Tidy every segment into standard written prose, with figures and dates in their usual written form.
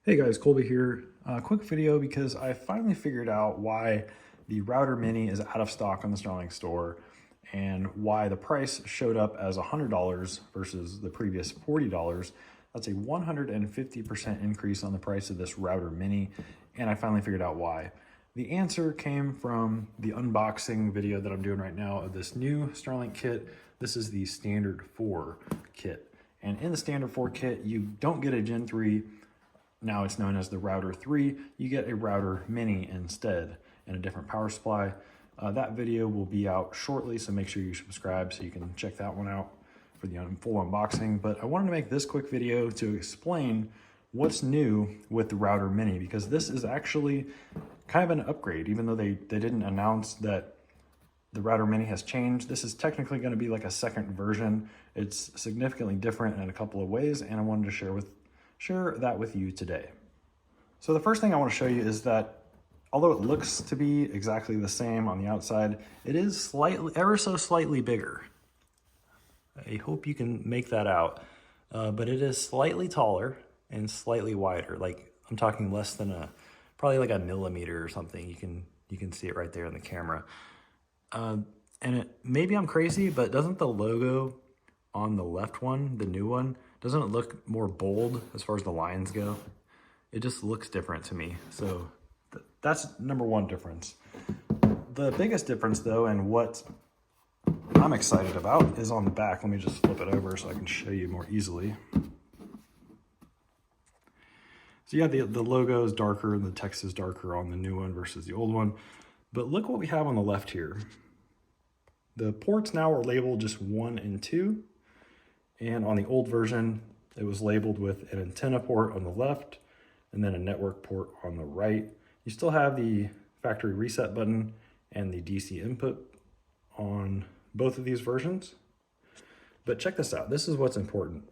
Hey guys, Colby here. Quick video because I finally figured out why the Router Mini is out of stock on the Starlink store and why the price showed up as $100 versus the previous $40. That's a 150% increase on the price of this Router Mini, and I finally figured out why. The answer came from the unboxing video that I'm doing right now of this new Starlink kit. This is the Standard 4 kit. And in the Standard 4 kit, you don't get a Gen 3. Now it's known as the Router 3. You get a Router Mini instead and a different power supply. That video will be out shortly, so make sure you subscribe so you can check that one out for the full unboxing. But I wanted to make this quick video to explain what's new with the Router Mini, because this is actually kind of an upgrade. Even though they didn't announce that the Router Mini has changed, this is technically going to be like a second version. It's significantly different in a couple of ways, and I wanted to share that with you today. So the first thing I want to show you is that although it looks to be exactly the same on the outside, it is ever so slightly bigger. I hope you can make that out, but it is slightly taller and slightly wider. Like, I'm talking less than probably like a millimeter or something. You can see it right there in the camera. And maybe I'm crazy, but doesn't the logo on the left one, the new one, doesn't it look more bold as far as the lines go? It just looks different to me. So that's number one difference. The biggest difference though, and what I'm excited about, is on the back. Let me just flip it over so I can show you more easily. So yeah, the logo is darker and the text is darker on the new one versus the old one. But look what we have on the left here. The ports now are labeled just 1 and 2. And on the old version, it was labeled with an antenna port on the left and then a network port on the right. You still have the factory reset button and the DC input on both of these versions. But check this out. This is what's important.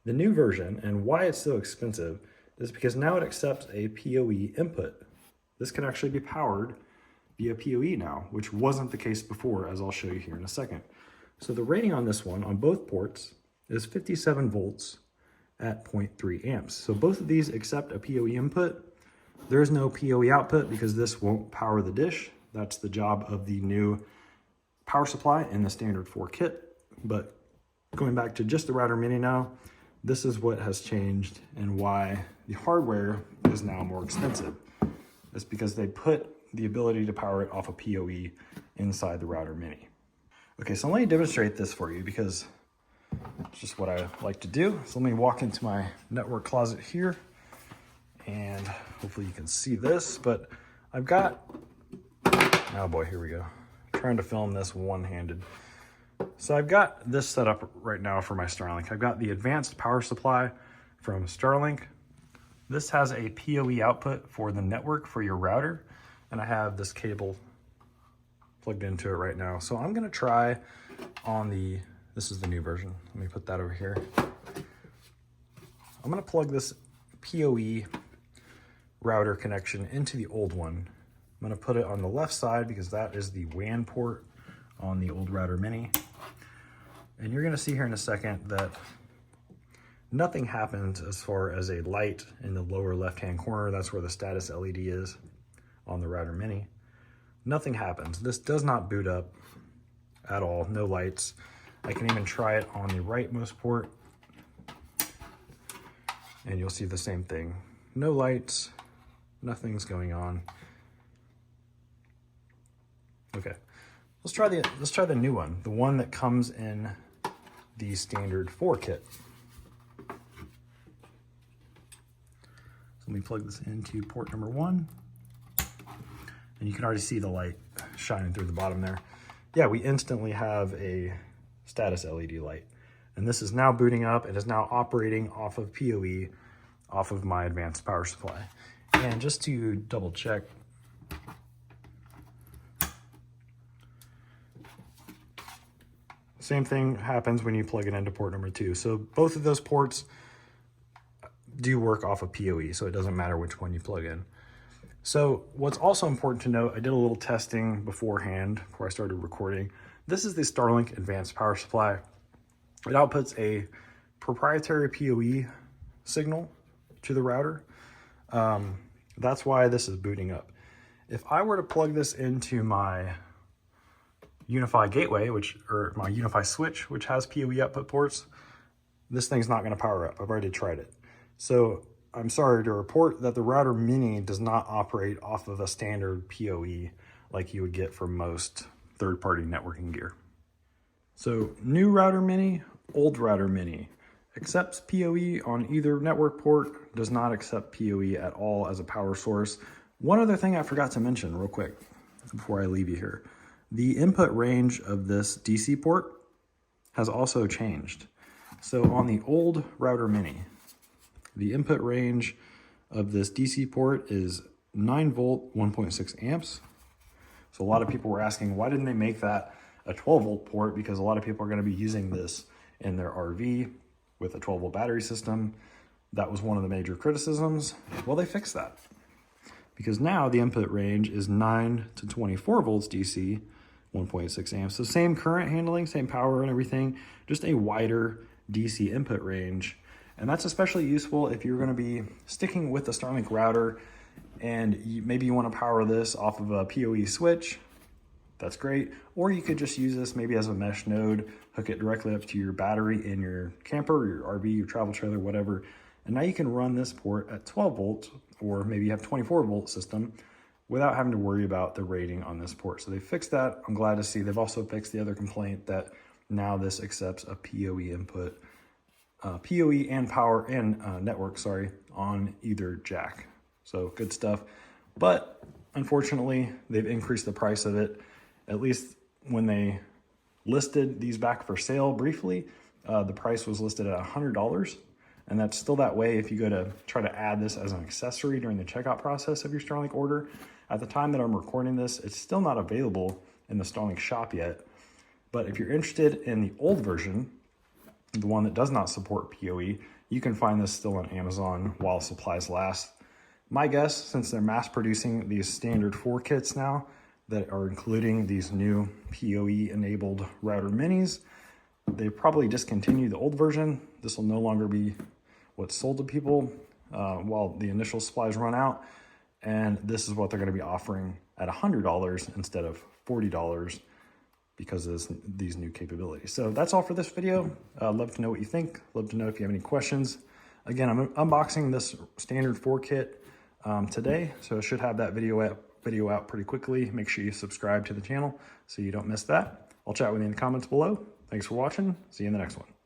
The new version, and why it's so expensive, is because now it accepts a PoE input. This can actually be powered via PoE now, which wasn't the case before, as I'll show you here in a second. So the rating on this one, on both ports, is 57 volts at 0.3 amps. So both of these accept a PoE input. There is no PoE output because this won't power the dish. That's the job of the new power supply in the Standard 4 kit. But going back to just the Router Mini now, this is what has changed and why the hardware is now more expensive. It's because they put the ability to power it off a PoE inside the Router Mini. Okay, so let me demonstrate this for you because it's just what I like to do. So let me walk into my network closet here and hopefully you can see this, but I've got, oh boy, here we go. I'm trying to film this one-handed. So I've got this set up right now for my Starlink. I've got the advanced power supply from Starlink. This has a PoE output for the network for your router, and I have this cable plugged into it right now. So I'm gonna try on this is the new version. Let me put that over here. I'm gonna plug this PoE router connection into the old one. I'm gonna put it on the left side because that is the WAN port on the old Router Mini. And you're gonna see here in a second that nothing happens as far as a light in the lower left-hand corner. That's where the status LED is on the Router Mini. Nothing happens. This does not boot up at all, no lights. I can even try it on the rightmost port and you'll see the same thing. No lights, nothing's going on. Okay, let's try the new one, the one that comes in the Standard 4 kit. So let me plug this into port number 1. And you can already see the light shining through the bottom there. Yeah, we instantly have a status LED light. And this is now booting up. It is now operating off of PoE, off of my advanced power supply. And just to double check, same thing happens when you plug it into port number 2. So both of those ports do work off of PoE, so it doesn't matter which one you plug in. So what's also important to note, I did a little testing beforehand before I started recording. This is the Starlink Advanced Power Supply. It outputs a proprietary PoE signal to the router. That's why this is booting up. If I were to plug this into my UniFi gateway, or my UniFi switch, which has PoE output ports, this thing's not going to power up. I've already tried it. So I'm sorry to report that the Router Mini does not operate off of a standard PoE like you would get from most third-party networking gear. So new Router Mini, old Router Mini. Accepts PoE on either network port, does not accept PoE at all as a power source. One other thing I forgot to mention real quick before I leave you here. The input range of this DC port has also changed. So on the old Router Mini, the input range of this DC port is 9 volt, 1.6 amps. So a lot of people were asking, why didn't they make that a 12 volt port? Because a lot of people are going to be using this in their RV with a 12 volt battery system. That was one of the major criticisms. Well, they fixed that, because now the input range is 9 to 24 volts DC, 1.6 amps. So same current handling, same power and everything, just a wider DC input range. And that's especially useful if you're going to be sticking with the Starlink router and maybe you want to power this off of a PoE switch. That's great. Or you could just use this maybe as a mesh node, hook it directly up to your battery in your camper, your RV, your travel trailer, whatever. And now you can run this port at 12 volts, or maybe you have 24 volt system without having to worry about the rating on this port. So they fixed that. I'm glad to see. They've also fixed the other complaint that now this accepts a PoE input, PoE and power and network, on either jack. So good stuff. But unfortunately, they've increased the price of it. At least when they listed these back for sale briefly, the price was listed at $100. And that's still that way if you go to try to add this as an accessory during the checkout process of your Starlink order. At the time that I'm recording this, it's still not available in the Starlink shop yet. But if you're interested in the old version, the one that does not support PoE, you can find this still on Amazon while supplies last. My guess, since they're mass producing these standard 4 kits now that are including these new PoE enabled router minis, they probably discontinued the old version. This will no longer be what's sold to people while the initial supplies run out. And this is what they're going to be offering at $100 instead of $40 because of these new capabilities. So that's all for this video. Love to know what you think. Love to know if you have any questions. Again, I'm unboxing this standard 4 kit today, so I should have that video out pretty quickly. Make sure you subscribe to the channel so you don't miss that. I'll chat with you in the comments below. Thanks for watching. See you in the next one.